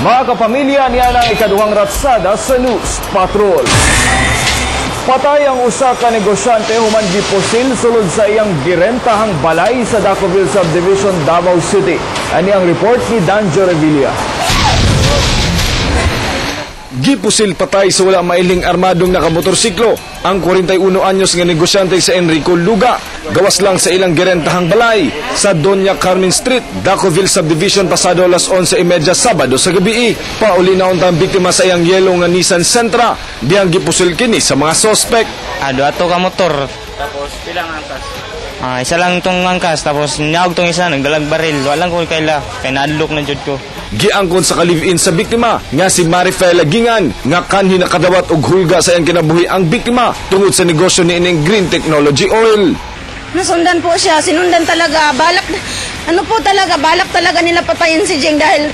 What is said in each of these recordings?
Mga kapamilya, niya ang ikaduhang ratsada sa News Patrol. Patay ang usa ka negosyante human gipusil sulod sa iyang girentahang balay sa Dacoville Subdivision, Davao City. Ani ang report ni Danjo Revilla. Gipusil patay sa wala mailing armadong nakamotorsiklo ang 41 anyos nga negosyante sa Enrico Luga. Gawas lang sa ilang girentahang balay sa Doña Carmen Street, Dacoville Subdivision pasado alas 11:30 Sabado sa gabi. Pauli na untang biktima sa iyang yellow nga Nissan Sentra. Diyang gipusil kini sa mga sospek. Ato ka motor. Tapos pilang angkas? Isa lang itong angkas. Tapos niyawag itong isa, nagdalag baril. Walang kung kaila. Kaya naadlok na jud ko. Giangkon sa ka-live-in sa biktima nga si Marifel Gingan nga kanhi nakadawat og hulga sa iyang kinabuhi ang biktima tungod sa negosyo ni ining Green Technology Oil. Nasundan po siya, sinundan talaga, balak talaga nila patayin si Jeng dahil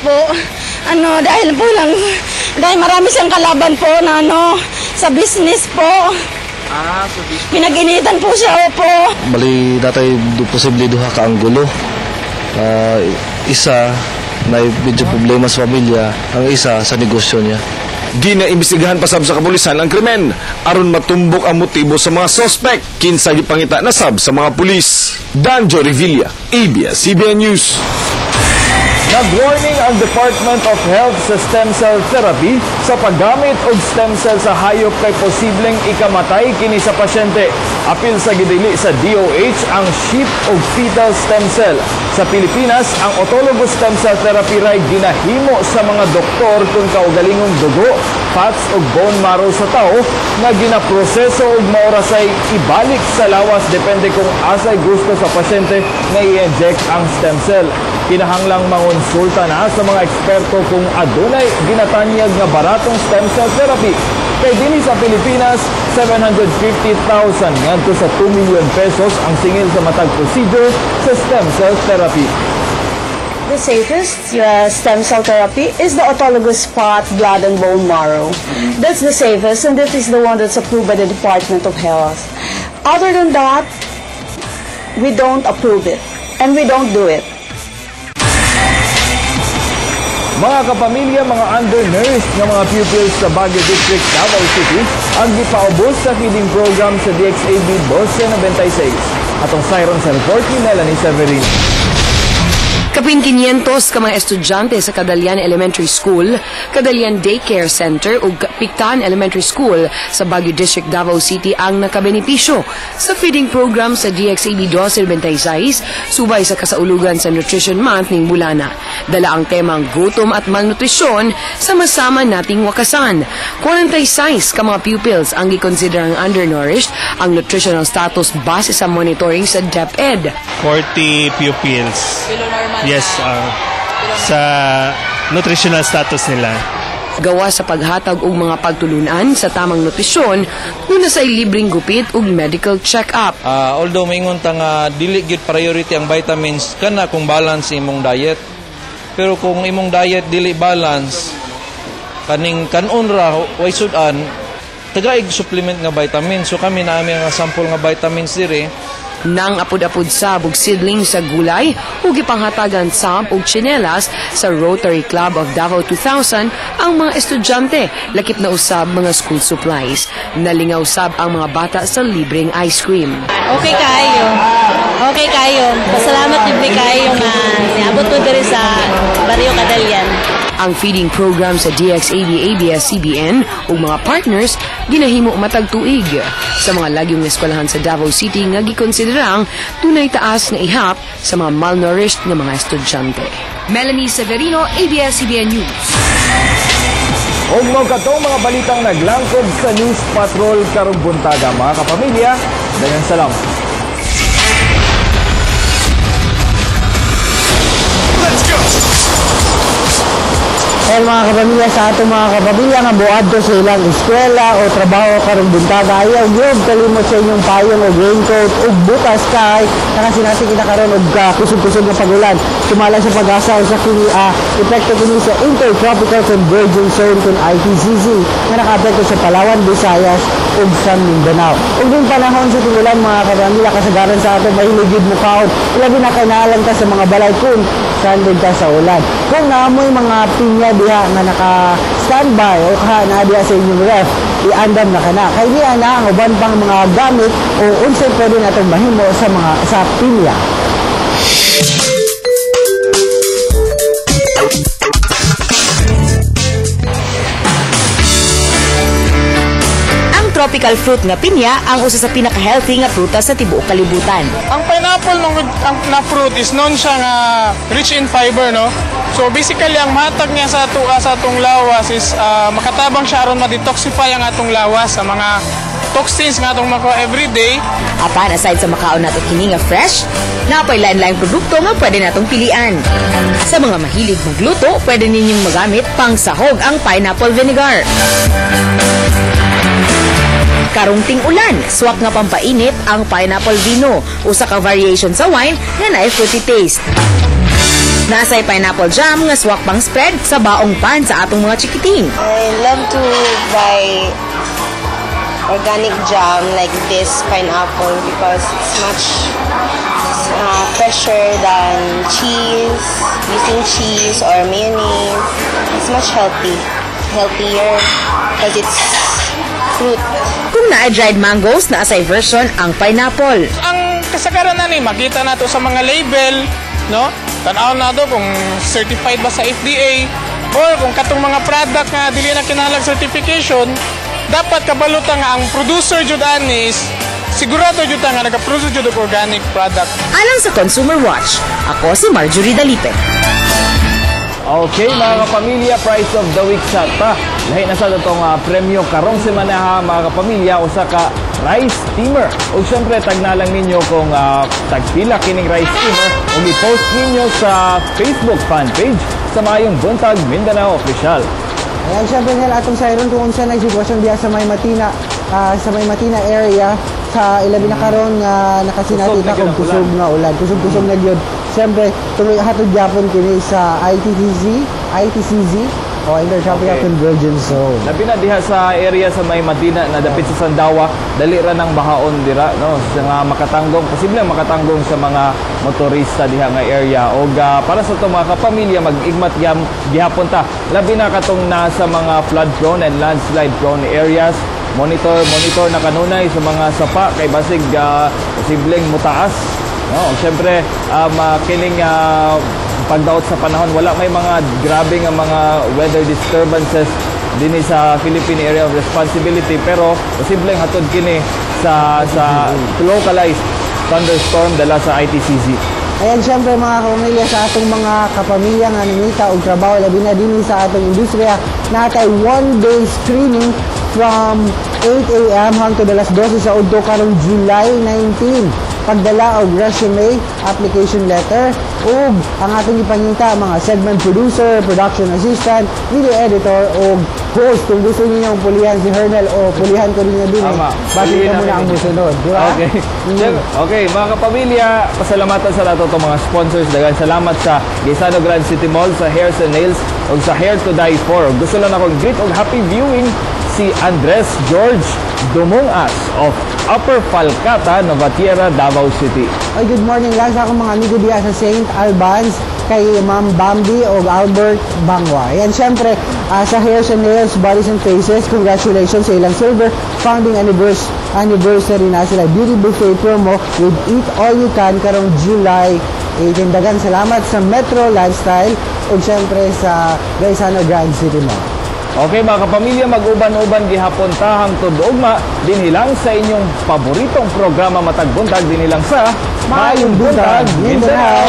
marami siyang kalaban po na sa business po. So business. Pinag-initan po siya, opo. Bali, datay posible duha ka anggulo. Isa na medyo problema sa pamilya, ang isa sa negosyo niya. Ginaimbestigahan pasab sa kapulisan ang krimen aron matumbok ang motibo sa mga sospek. Kinsa gipangita na sab sa mga pulis. Danjo Revilla, ABS-CBN News. Nag-warning ang Department of Health sa stem cell therapy sa paggamit og stem cell sa hayop kay posibleng ikamatay kini sa pasyente. Apil sa gidili sa DOH ang sheep og fetal stem cell. Sa Pilipinas, ang autologous stem cell therapy ray ginahimo sa mga doktor kung kaugalingong dugo, fats ug bone marrow sa tao nga ginaproseso ug maorasay ibalik sa lawas depende kung asay gusto sa pasyente nga i-inject ang stem cell. Kinahanglang mangonsulta na sa mga eksperto kung adunay ginatanyag nga baratong stem cell therapy. Kay dinhi sa Pilipinas, 750,000 ngadto sa 2 million pesos ang singil sa matag procedure sa stem cell therapy. The safest stem cell therapy is the autologous fat, blood, and bone marrow. That's the safest, and that is the one that's approved by the Department of Health. Other than that, we don't approve it, and we don't do it. Mga kapamilya, mga undernourished nga mga pupils sa Baguio District, Davao City ang gipaubos sa feeding program sa DXAB 1296. Atong siren sa report ni Melanie Severino. Kapin 500 ka mga estudyante sa Kadalian Elementary School, Kadalian Daycare Center ug Pictan Elementary School sa Baguio District, Davao City ang nakabenepisyo sa feeding program sa DXAB 1296 subay sa kasaulugan sa Nutrition Month ning bulana. Dala ang temang gutom at malnutrisyon sa masama nating wakasan. 46 ka mga pupils ang gikonsider ang undernourished ang nutritional status base sa monitoring sa DepEd. 40 pupils. Yes, sa nutritional status nila. Gawa sa paghatag og mga pagtulunan sa tamang nutrisyon, una sa libreng gupit ug medical check-up. Although maingon ta nga dili gyud priority ang vitamins kana kung balance imong diet. Pero kung imong diet dili balance, kaning kanon ra way sudan, tagaig supplement nga vitamins. So kami naami nga sample nga vitamins dire. Nang apod-apod sab og seedling sa gulay ug ipanghatagan sab og tsinelas sa Rotary Club of Davao 2000 ang mga estudyante, lakip na usab mga school supplies. Nalingaw sab ang mga bata sa libreng ice cream. Okay kayo. Pasalamat libre kayo nga niabot ko diri sa Barrio Kadalian. Ang feeding program sa DXAB ABS-CBN ug mga partners ginahimo matag tuig sa mga lagyong eskwelahan sa Davao City nga gikonsiderang tunay taas nga ihap sa mga malnourished nga mga estudyante. Melanie Severino, ABS-CBN News. Og mo katong mga balitang naglangkod sa News Patrol karong buntaga, mga kapamilya, daghang salamat. Let's go. Kaya mga kapamilya, sa ato mga kapamilya nga buad do sa ilang eskwela o trabaho karong buntaga, ayaw gyud kalimot sa inyong payong o raincoat o butas kay nakasinasi kinakaroon og kusog-kusog nga pagulan. Sumala sa pag-asa sa kini epekto kini sa Intertropical Convergence Zone kung ITCZ nga nakaapekto sa Palawan, Visayas ug sa Mindanao. Ug din panahon sa tigulan mga kapamilya, kasagaran sa ato mahilig gyud mukaot. Labi na kay naalang ta sa mga balay kun saan din ta sa ulan. Kung naamoy mga pinya diha nga naka-standby o na diha sa inyong ref, iandam na kana. Kay diha na ang uban pang mga gamit o unsay pwede natong mahimo sa pilya. Tropical fruit nga pinya ang usa sa pinaka-healthy nga prutas sa tibuok kalibutan. Ang pineapple na fruit is known siya nga rich in fiber, no? So basically ang matag niya sa atong lawas is makatabang siya aron ma-detoxify ang atong lawas sa mga toxins nga atong makuha everyday. Apan aside sa makaon nato kini nga fresh, napay lain-laing produkto nga pwede natong pilian. Sa mga mahilig magluto, pwede ninyong magamit pang sahog ang pineapple vinegar. Karong ting-ulan, swak nga pampainit ang pineapple vino, usa ka variation sa wine nga naay fruity taste. Nasay pineapple jam nga swak pang spread sa baong pan sa atong mga chikiting. I love to buy organic jam like this pineapple because it's much fresher than cheese, using cheese or mayonnaise. It's much healthier because it's fruit. Kung naay dried mangoes, naasay version ang pineapple. Ang kasagaran na ni makita nato sa mga label, no? Tan-aw na do kung certified ba sa FDA or kung katong mga product nga dili na kinahanglan certification, dapat kabaluta nga ang producer jud ani is sigurado jud nga nagaproduce jud og organic product. Alang sa Consumer Watch, ako si Marjorie Dalipe. Okay, mga kapamilya, price of the week sa ta. Lahi na sa itong premyo karong semana ha, mga kapamilya, usa ka rice steamer. O syempre, tag na lang ninyo kung tagpila kining rice steamer o i-post ninyo sa Facebook fan page sa Mayong Buntag Mindanao Official. Ayan, syempre nila atong sayron kung unsa na sitwasyon diha sa May Matina area sa ilabi na karon nga nakasinati na kung kusog nga ulan. Kusog na gyud. Siyempre, tuloy hatod gyapon kini sa ITCZ o Intertropical Convergence Zone. Labi na diha sa area sa May Matina na dapit sa Sandawa, dali ra nang bahaon dira, no? Sa nga makatanggong, posible makatanggong sa mga motorista diha nga area. O para sa itong mga kapamilya, mag-igmat gihapon ta. Labi na katong nasa mga flood prone and landslide prone areas. Monitor na kanunay sa mga sapa kay basig posibleng mutaas. No, siyempre kining pagdaot sa panahon, wala may mga grabe nga mga weather disturbances dinhi sa Philippine Area of Responsibility, pero posibleng hatod kini sa localized thunderstorm dala sa ITCZ. Ayan, syempre mga kapamilya, sa atong mga kapamilya nga nimita og trabaho labi na dinhi sa atong industriya, natay one-day screening from 8 a.m. hangtod alas 12 sa udto karong July 19. Pagdala og resume, application letter, ug ang atong ipangita mga segment producer, production assistant, video editor ug host. Kung gusto niyo pulihan si Hernel o pulihan ko niyo din, basi ko muna ang musunod, di ba? Okay. Okay, mga kapamilya, pasalamatan sa lahat itong mga sponsors. Daghang salamat sa Gaisano Grand City Mall, sa Hairs and Nails ug sa Hair to Die For. Gusto lang akong greet ug happy viewing si Andres George Dumongas of Upper Falcata, Novatiera, Davao City. Ay, good morning lang sa akong mga amigo diya sa St. Albans, kay Ma'am Bambi o Albert Bangwa. Yan, syempre, sa Hairs and Nails, Bodies and Faces, congratulations sa ilang silver founding anniversary na sila. Beauty Buffet promo with Eat All You Can karong July 18. Daghang salamat sa Metro Lifestyle ug syempre sa Gaisano Grand City Mall. Okay, mga kapamilya, mag-uban-uban gihapon tahang tudogma dinhilang sa inyong paboritong programa Matag Buntag, dinhilang sa Mayong Buntag Mindanao.